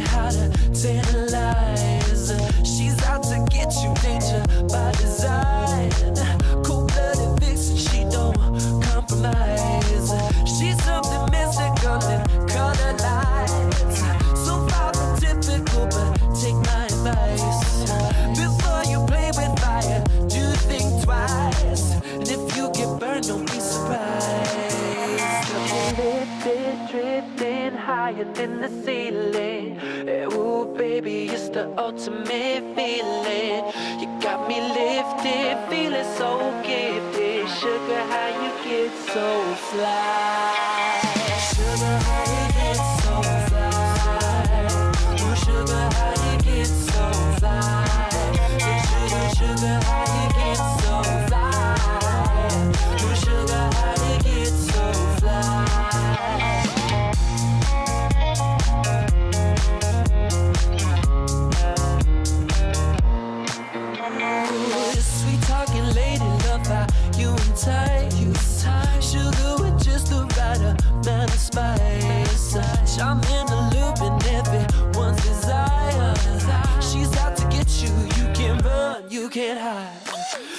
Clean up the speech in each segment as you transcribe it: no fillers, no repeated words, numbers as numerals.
How to tantalize. She's out to get you, danger by design. Cold-blooded vixen, she don't compromise. She's something mystical in color lights. So far from typical, but take my advice. Before you play with fire, do think twice. And if you get burned, don't be surprised. Lifted, drifting higher than the ceiling. Ooh, baby, it's the ultimate feeling. You got me lifted, feeling so gifted. Sugar, how you get so fly? Sugar, how you get so fly? Ooh, sugar, how you get so fly? Sugar, sugar, how you get so fly? Ooh, sugar, how you get so fly? Sweet talking lady, love how you entice. Sugar with just the right amount of spice. Charm in the loop and everyone's desire. She's out to get you, you can't run, you can't hide.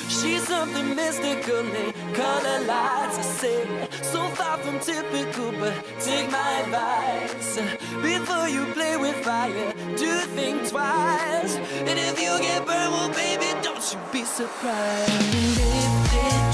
She's something mystical in color lights. I say, so far from typical, but take my advice. Before you play with fire, do think twice. And if you get burned, well baby, don't you be surprised. Lifted,